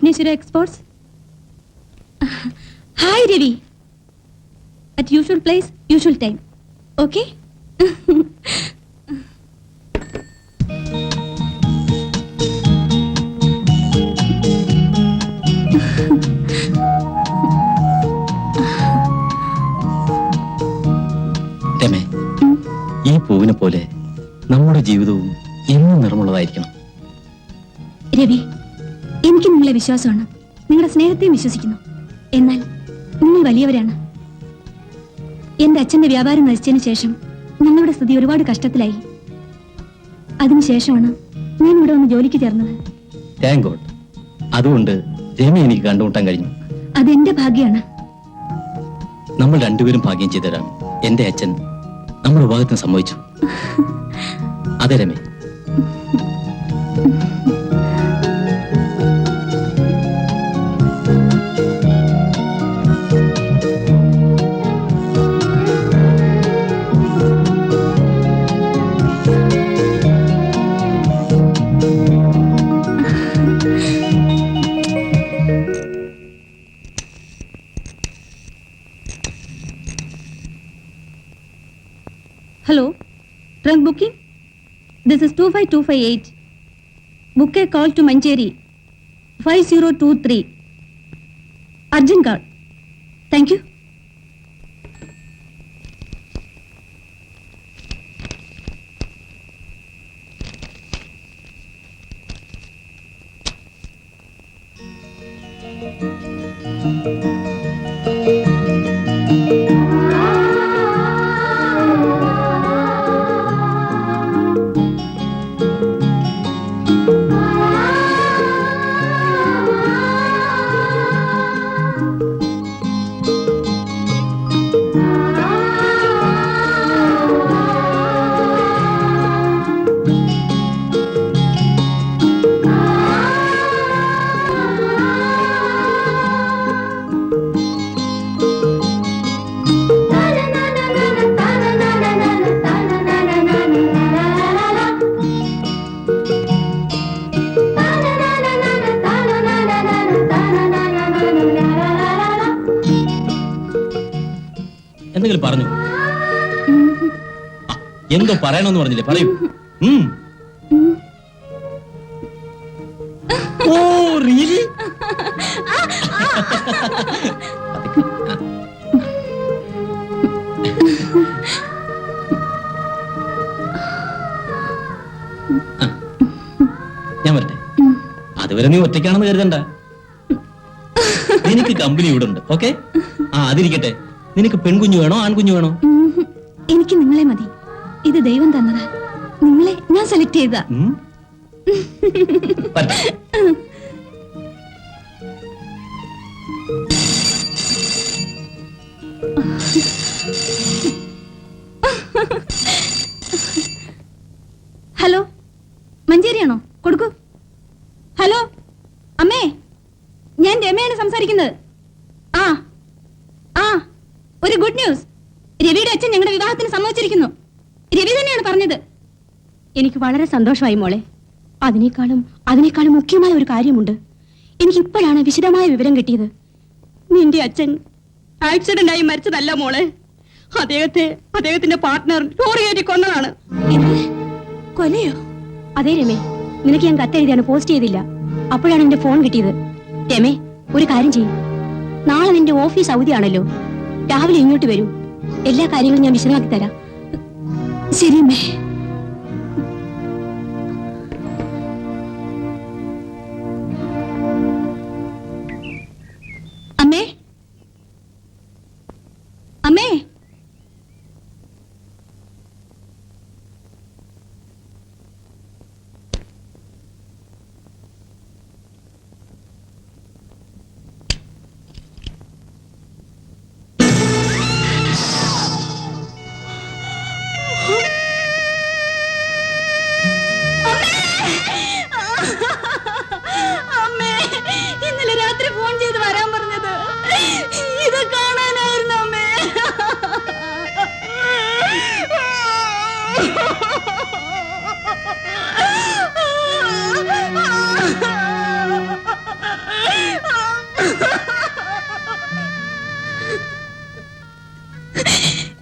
Vigneshwara Exports. Hi, Ravi. At usual place, usual time. Okay? രമേ, ഈ പൂവിനെ പോലെ നമ്മുടെ ജീവിതവും എന്നും നിറമുള്ളതായിരിക്കണം. രവി, എനിക്ക് നിങ്ങളെ വിശ്വാസമാണ്. നിങ്ങളുടെ സ്നേഹത്തെയും വിശ്വസിക്കുന്നു. എന്നാൽ നിങ്ങൾ വലിയവരാണ്. എന്റെ അച്ഛന്റെ വ്യാപാരം നശിച്ചതിന് ശേഷം ഞങ്ങളുടെ സ്ഥിതി ഒരുപാട് കഷ്ടത്തിലായി. അതിനുശേഷമാണ് ഞാൻ ഇവിടെ വന്ന് ജോലിക്ക് ചേർന്നത്. Thank God. അതുകൊണ്ട് രമ എനിക്ക് കണ്ടുമുട്ടാൻ കഴിഞ്ഞു. അതെന്റെ ഭാഗ്യമാണ്. നമ്മൾ രണ്ടുപേരും ഭാഗ്യം ചെയ്തവരാണ്. എന്റെ അച്ഛൻ നമ്മുടെ വിവാഹത്തിന് സമ്മതിച്ചു. അതെ രമേ. Hello, trunk booking? This is 25258. Book a call to Mancheri 5023. Urgent call. Thank you. എന്തെങ്കിലും പറഞ്ഞു? എന്തോ പറയണമെന്ന് പറഞ്ഞില്ലേ? പറയൂ. Oh really? ഞാൻ വരട്ടെ. അതുവരെ നീ ഒറ്റയ്ക്കാണെന്ന് കരുതണ്ട. എനിക്ക് കമ്പനി ഇവിടെ ഉണ്ട്. ഓക്കെ? അതിരിക്കട്ടെ. നിനക്ക് പെൺകുഞ്ഞു വേണോ ആൺകുഞ്ഞു വേണോ? എനിക്ക് നിങ്ങളെ മതി. ഇത് ദൈവം തന്നതാ. നിങ്ങളെ ഞാൻ സെലക്ട് ചെയ്തതാ. ഹലോ, മഞ്ചേരിയാണോ? കൊടുക്കൂ. ഹലോ അമ്മേ, ഞാൻ രമയാണ് സംസാരിക്കുന്നത്. ഒരു ഗുഡ് ന്യൂസ്. രവിയുടെ അച്ഛൻ ഞങ്ങളുടെ വിവാഹത്തിന് സമ്മതിച്ചിരിക്കുന്നു. രവി തന്നെയാണ് പറഞ്ഞത്. എനിക്ക് വളരെ സന്തോഷമായി മോളെ. അതിനേക്കാളും മുഖ്യമായ ഒരു കാര്യമുണ്ട്. എനിക്ക് ഇപ്പോഴാണ് വിശദമായ വിവരം കിട്ടിയത്. നിന്റെ അച്ഛൻ ആക്സിഡന്റ് ആയി മരിച്ചതല്ല മോളെ. അദ്ദേഹത്തിന്റെ പാർട്ട്ണർ ലോറി കയറ്റി കൊന്നതാണ്. കൊലയോ? അതെ രമേ, നിനക്ക് ഞാൻ കത്തെഴുതിയാണ് പോസ്റ്റ് ചെയ്തില്ല. അപ്പോഴാണ് എന്റെ ഫോൺ കിട്ടിയത്. രമേ, ഒരു കാര്യം ചെയ്യും. നാളെ നിന്റെ ഓഫീസ് അവധിയാണല്ലോ. രാവിലെ ഇങ്ങോട്ട് വരൂ. എല്ലാ കാര്യങ്ങളും ഞാൻ വിശദമാക്കി തരാം. ശരി അമ്മേ. അമ്മേ, അമ്മേ,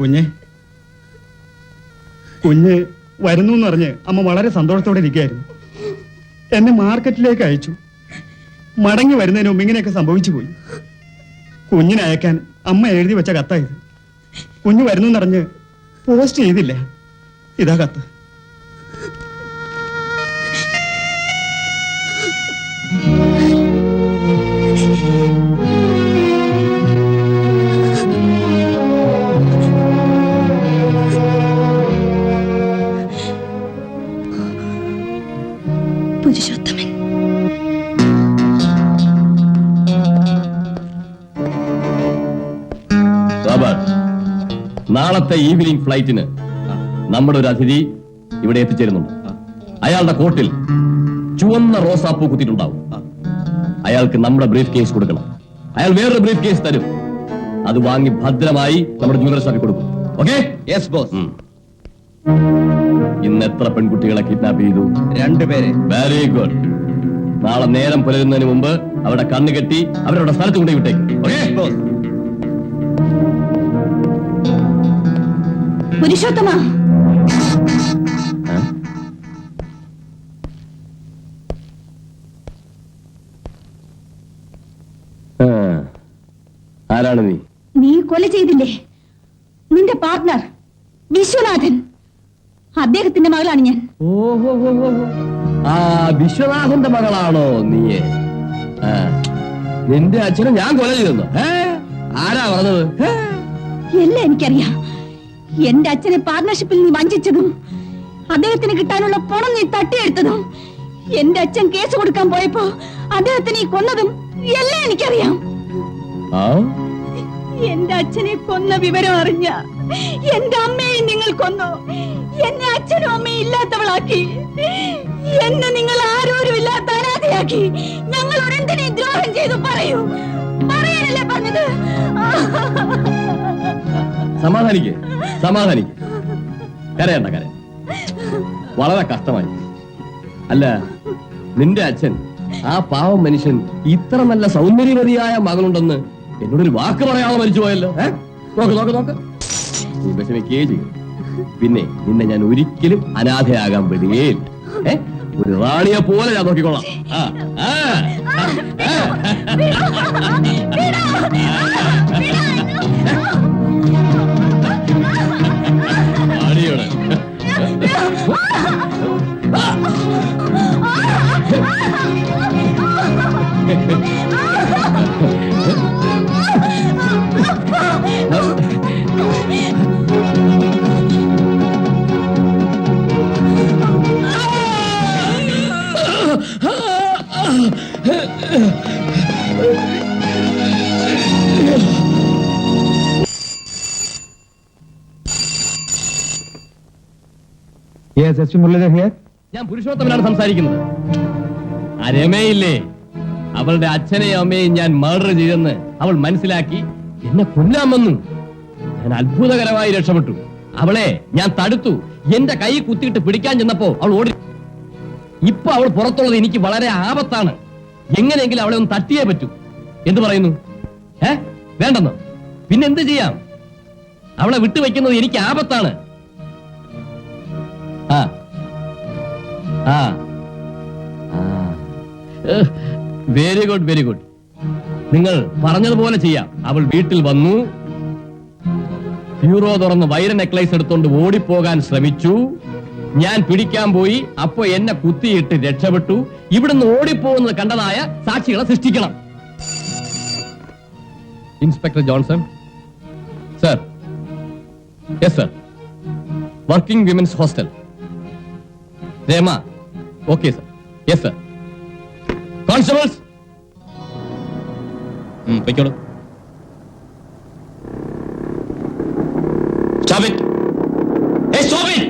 കുഞ്ഞ് കുഞ്ഞ് വരുന്നു എന്നറിഞ്ഞ് അമ്മ വളരെ സന്തോഷത്തോടെ ഇരിക്കുകയായിരുന്നു. എന്നെ മാർക്കറ്റിലേക്ക് അയച്ചു. മടങ്ങി വരുന്നതിന് മുമ്പ് ഇങ്ങനെയൊക്കെ സംഭവിച്ചു പോയി. കുഞ്ഞിനെ അയക്കാൻ അമ്മ എഴുതി വെച്ച കത്തായത്. കുഞ്ഞ് വരുന്നു എന്നറിഞ്ഞ് പോസ്റ്റ് ചെയ്തില്ല. ഇതാ കത്ത്. പുരുഷോത്തമൻ. നാളത്തെ ഈവനിംഗ് ഫ്ലൈറ്റിന് നമ്മുടെ ഒരു അതിഥി ഇവിടെ എത്തിച്ചേരുന്നുണ്ട്. അയാളുടെ കോട്ടിൽ ചുവന്ന റോസാപ്പൂ കുത്തിയിട്ടുണ്ടാവും. അയാൾക്ക് നമ്മുടെ ബ്രീഫ് കേസ് കൊടുക്കണം. അയാൾ വേറൊരു ബ്രീഫ് കേസ് തരും. അത് വാങ്ങി ഭദ്രമായി നമ്മുടെ ജ്വല്ലറി ഷോപ്പിൽ കൊടുക്കും. ഓക്കെ? Yes boss. ഇന്ന് എത്ര പെൺകുട്ടികളെ കിഡ്നാപ്പ് ചെയ്തു? 2 പേരെ. Very good. നാളെ നേരം പുലരുന്നതിന് മുമ്പ് അവരുടെ കണ്ണ് കെട്ടി അവരവരുടെ സ്ഥലത്ത് കൊണ്ടുപോയി വിട്ടേക്കും. Okay boss? പുരുഷോത്തമ, ആരാണ് നീ? നീ കൊല ചെയ്തില്ലേ നിന്റെ പാർട്ട്ണർ വിശ്വനാഥൻ? അദ്ദേഹത്തിന്റെ മകളാണ് ഞാൻ. ഓഹോ, ആ വിശ്വനാഥന്റെ മകളാണോ നീ? നിന്റെ അച്ഛനെ ഞാൻ കൊല ചെയ്തെന്നോ? ആരാ പറഞ്ഞത്? എല്ലാം എനിക്കറിയാം. എന്റെ അച്ഛനെ പാർട്ണർഷിപ്പിൽ നീ വഞ്ചിച്ചതും അദ്ദേഹത്തിന് കിട്ടാനുള്ള പണം നീ തട്ടിയെടുത്തതും എന്റെ അച്ഛൻ കേസ് കൊടുക്കാൻ പോയപ്പോ അദ്ദേഹത്തെ നീ കൊന്നതും എല്ലാം എനിക്കറിയാം. എന്റെ അച്ഛനെ കൊന്ന വിവരം അറിഞ്ഞ എന്റെ അമ്മയെ നിങ്ങൾ കൊന്നു. എന്നെ അച്ഛനും അമ്മയും ഇല്ലാത്തവളാക്കി. എന്നെ നിങ്ങൾ ആരോരും ഇല്ലാത്ത അനാഥയാക്കി. ഞങ്ങളോട് എന്തിനെ ദ്രോഹം ചെയ്തു? പറയൂ. പറയാനല്ലേ പറഞ്ഞത്? സമാധാനിക്ക്, സമാധാനിക്ക്. കരയണ്ട, കര. വളരെ കഷ്ടമായി. അല്ല, നിന്റെ അച്ഛൻ, ആ പാവം മനുഷ്യൻ, ഇത്ര നല്ല സൗന്ദര്യവതിയായ മകളുണ്ടെന്ന് എന്നോടൊരു വാക്ക് പറയാതെ മരിച്ചു പോയല്ലോ. നോക്ക് നോക്ക് നോക്ക്. നീ വിഷമിക്കുകയേ ചെയ്യും. പിന്നെ നിന്നെ ഞാൻ ഒരിക്കലും അനാഥയാകാൻ വിടുകയില്ല. ഒരു റാണിയെ പോലെ ഞാൻ നോക്കിക്കൊള്ളാം. റാണിയോട് ഞാൻ പുരുഷോത്തമനാണ് സംസാരിക്കുന്നത്. ആ രമയില്ലേ, അവളുടെ അച്ഛനെയും അമ്മയും ഞാൻ മർഡർ ചെയ്തെന്ന് അവൾ മനസ്സിലാക്കി എന്നെ കൊല്ലാൻ വന്നു. ഞാൻ അത്ഭുതകരമായി രക്ഷപ്പെട്ടു. അവളെ ഞാൻ തടുത്തു. എന്റെ കൈ കുത്തിയിട്ട് പിടിക്കാൻ ചെന്നപ്പോ അവൾ ഓടി. ഇപ്പൊ അവൾ പുറത്തുള്ളത് എനിക്ക് വളരെ ആപത്താണ്. എങ്ങനെയെങ്കിലും അവളെ ഒന്ന് തട്ടിയേ പറ്റൂ. എന്ത് പറയുന്നു? വേണ്ടെന്നോ? പിന്നെ എന്ത് ചെയ്യാം? അവളെ വിട്ടുവെക്കുന്നത് എനിക്ക് ആപത്താണ്. Very good, very good. നിങ്ങൾ പറഞ്ഞതുപോലെ ചെയ്യാം. അവൾ വീട്ടിൽ വന്നു, ബ്യൂറോ തുറന്ന് വൈര നെക്ലേസ് എടുത്തോണ്ട് ഓടിപ്പോകാൻ ശ്രമിച്ചു. ഞാൻ പിടിക്കാൻ പോയി. അപ്പോ എന്നെ കുത്തിയിട്ട് രക്ഷപ്പെട്ടു. ഇവിടുന്ന് ഓടിപ്പോകുന്നത് കണ്ടതായ സാക്ഷികളെ സൃഷ്ടിക്കണം. Inspector Johnson. Sir. Yes sir. Working women's hostel. Rama. Okay sir. Yes sir. Constables പൊയ്ക്കോളൂ. Stop it! Hey, stop it!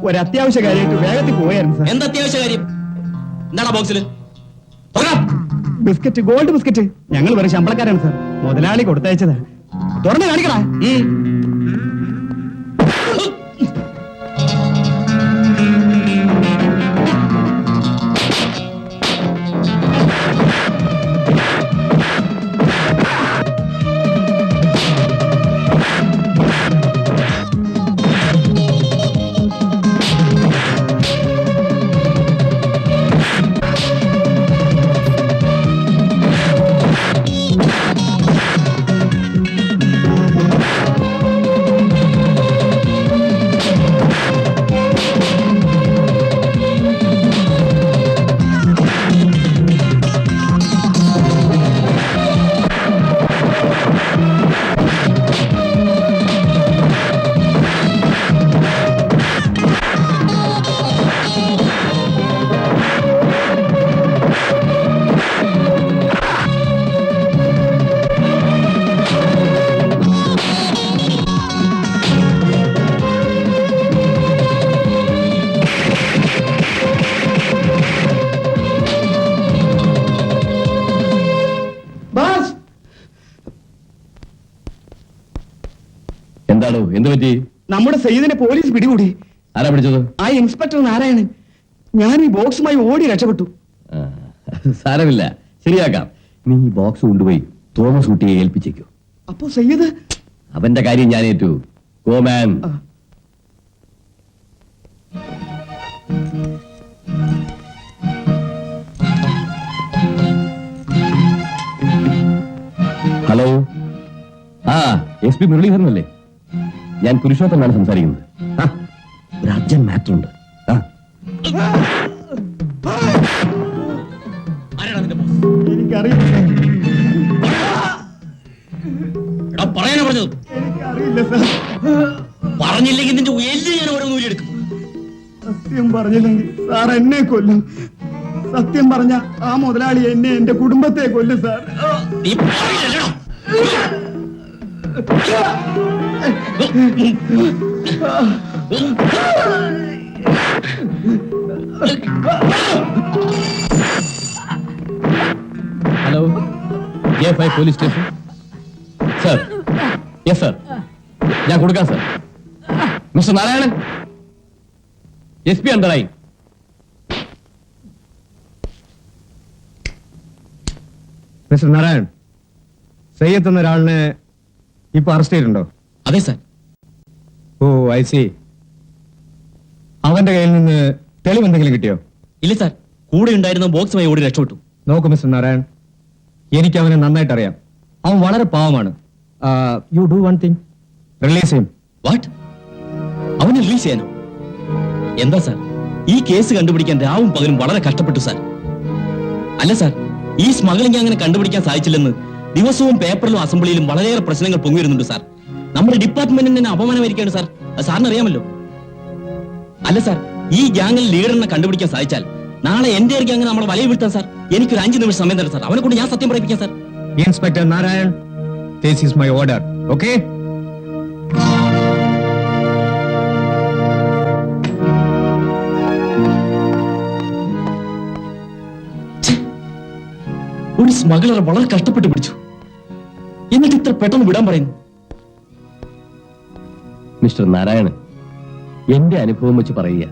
ഒരു അത്യാവശ്യ കാര്യമായിട്ട് വേഗത്തിൽ പോയായിരുന്നു സാർ. എന്താ അത്യാവശ്യ കാര്യം? എന്താടാ ബോക്സിൽ? Biscuit, gold biscuit. ഞങ്ങൾ വെറും ശമ്പളക്കാരാണ് സാർ. മുതലാളി കൊടുത്തയച്ചതാ. തുറന്ന് കാണിക്കടാ. എന്താണോ, എന്ത് പറ്റി? നമ്മുടെ സയ്യിദിനെ പോലീസ് പിടികൂടി. ആരാ പിടിച്ചത്? ആ ഇൻസ്പെക്ടർ നാരായണൻ. ഞാൻ ഈ ബോക്സുമായി ഓടി രക്ഷപ്പെട്ടു. ആ, സാരമില്ല, ശരിയാക്കാം. നീ ഈ ബോക്സ് കൊണ്ടുപോയി തോമസ് കുട്ടിയെ ഏൽപ്പിച്ചേക്കൂ. അപ്പോ സയ്യിദ്? അവന്റെ കാര്യം ഞാൻ ഏറ്റു. Go man. ആ. ഹലോ, ആ SP മുരളീധരനല്ലേ? ഞാൻ പുരുഷോത്തമാണ് സംസാരിക്കുന്നത്. ആ, ഒരു അർജന്റ് മാറ്റർ ഉണ്ട്. ആ, ആരാടാ നിന്റെ ബോസ്? എനിക്കറിയില്ല. എടാ പറയാനാ പറഞ്ഞത്. എനിക്കറിയില്ല സാർ. പറഞ്ഞില്ലെങ്കിൽ നിന്റെ എല്ല് ഞാൻ ഓരോ നൂലിയെടുക്കും. സത്യം പറഞ്ഞില്ലെങ്കിൽ സാർ എന്നെ കൊല്ലും. സത്യം പറഞ്ഞ ആ മുതലാളി എന്നെ, എന്റെ കുടുംബത്തെ കൊല്ലും സാർ. നീ പറയില്ലല്ലോടാ. Hello, A5 police station. Sir, yes sir, ഞാൻ കൊടുക്കാം സർ. മിസ്റ്റർ നാരായണൻ, SP അണ്ടറായി. മിസ്റ്റർ നാരായൺ, സയ്യത്ത് എന്ന ഒരാളിനെ ഇപ്പൊ അറസ്റ്റ് ചെയ്തിട്ടുണ്ടോ? അതെ സാർ. Oh, I C. അവന്റെ കയ്യിൽ നിന്ന് തെളിവ് എന്തെങ്കിലും കിട്ടിയോ? ഇല്ല സാർ, കൂടെ ഉണ്ടായിരുന്ന ബോക്സുമായി ഓടി രക്ഷപ്പെട്ടു. നോക്കൂ മിസ്റ്റർ നാരായൺ, എനിക്ക് അവനെ നന്നായിട്ട് അറിയാം. അവൻ വളരെ പാവമാണ്. You do one thing, release him. What? അവനെ റിലീസ് ചെയ്യാനോ? എന്താ സാർ, ഈ കേസ് കണ്ടുപിടിക്കാൻ രാവും പകലും വളരെ കഷ്ടപ്പെട്ടു സാർ. അല്ല സാർ, ഈ സ്മഗ്ലിംഗ് അങ്ങനെ കണ്ടുപിടിക്കാൻ സാധിച്ചില്ലെന്ന് ദിവസവും പേപ്പറിലും അസംബ്ലിയിലും വളരെയേറെ പ്രശ്നങ്ങൾ പൊങ്ങി വരുന്നുണ്ട് സാർ. നമ്മുടെ ഡിപ്പാർട്ട്മെന്റിന് തന്നെ അപമാനമായിരിക്കാണ് സാർ. അത് സാറിന് അറിയാമല്ലോ. അല്ല സാർ, ഈ ഗ്യാങ്ങിൽ ലീഡറിനെ കണ്ടുപിടിക്കാൻ സാധിച്ചാൽ നാളെ എന്റെ ഗ്യാങ്ങിന് നമ്മളെ വലയിൽ വീഴ്ത്താൻ സാർ. എനിക്കൊരു 5 നിമിഷം സമയം തരാം സാർ. അവനെ കൊണ്ട് ഞാൻ സത്യം പറയിപ്പിക്കാം sir. Inspector Narayan, this is my order. Okay? ഒരു സ്മഗ്ലറെ വളരെ കഷ്ടപ്പെട്ട് പിടിച്ചു, എന്നിട്ട് ഇത്ര പെട്ടെന്ന് വിടാൻ പറയുന്നു. മിസ്റ്റർ നാരായണൻ, എന്റെ അനുഭവം വെച്ച് പറയുക,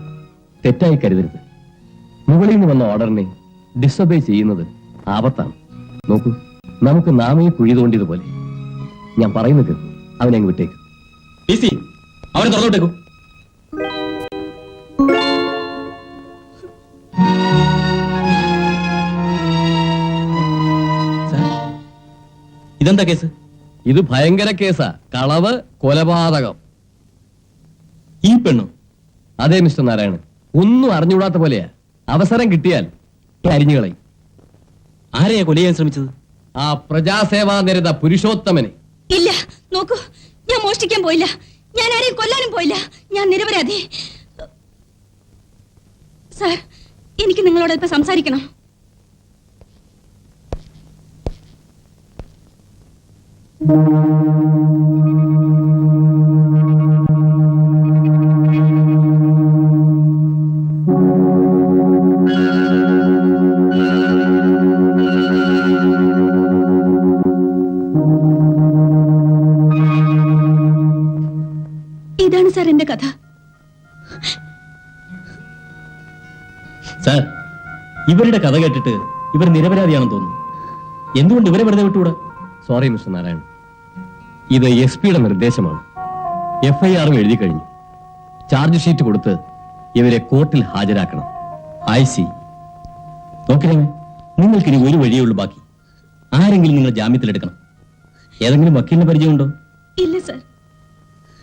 തെറ്റായി കരുതരുത്. മുകളിൽ നിന്ന് വന്ന ഓർഡറിനെ ഡിസൊബേ ചെയ്യുന്നത് ആപത്താണ്. നോക്കൂ, നമുക്ക് നാമയെ കുഴി തോണ്ടിയതുപോലെ. ഞാൻ പറയുന്നത് കേൾക്കും, അവനെ അങ്ങ് വിട്ടേക്കും. PC, അവനെ തുറന്നു വിട്ടേക്കൂ. സാർ, ഇതെന്താ കേസ്? ഇത് ഭയങ്കര കേസാ. കളവ്, കൊലപാതകം. ഈ പെണ്ണോ? അതെ മിസ്റ്റർ നാരായണൻ, ഒന്നും അറിഞ്ഞുകൂടാത്ത പോലെയാ. അവസരം കിട്ടിയാൽ അരിഞ്ഞുകളയും. ആരെയാ കൊല ചെയ്യാൻ ശ്രമിച്ചത്? ആ പ്രജാസേവാ നിരത പുരുഷോത്തമനെ. ഇല്ല, നോക്കൂ, ഞാൻ മോഷ്ടിക്കാൻ പോയില്ല. ഞാൻ ആരെയും കൊല്ലാനും പോയില്ല. ഞാൻ നിരപരാധി. സാർ, എനിക്ക് നിങ്ങളോട് അല്പം സംസാരിക്കണം. ഇതാണ് സാർ എന്റെ കഥ. സാർ, ഇവരുടെ കഥ കേട്ടിട്ട് ഇവർ നിരപരാധിയാണെന്ന് തോന്നുന്നു. എന്തുകൊണ്ട് ഇവരെ വെറുതെ വിട്ടുകൂടാ? സോറി മിസ്റ്റർ നാരായൺ, ഇത് SP-യുടെ നിർദ്ദേശമാണ്. FIR-ഉം എഴുതി കഴിഞ്ഞു. ചാർജ് ഷീറ്റ് കൊടുത്ത് ഇവരെ കോർട്ടിൽ ഹാജരാക്കണം. I C. നോക്കിരമേ, നിങ്ങൾക്കിനി ഒരു വഴിയേ ഉള്ളൂ ബാക്കി. ആരെങ്കിലും നിങ്ങൾ ജാമ്യത്തിലെടുക്കണം. ഏതെങ്കിലും വക്കീലിന് പരിചയമുണ്ടോ? ഇല്ല സാർ.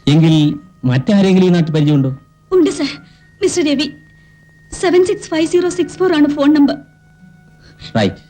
എങ്കിൽ മറ്റാരെങ്കിലും ഈ നാട്ടിൽ പരിചയമുണ്ടോ? ഉണ്ട് സാർ. മിസ്റ്റർ രവി. 765064 ആണ് ഫോൺ നമ്പർ. റൈറ്റ്.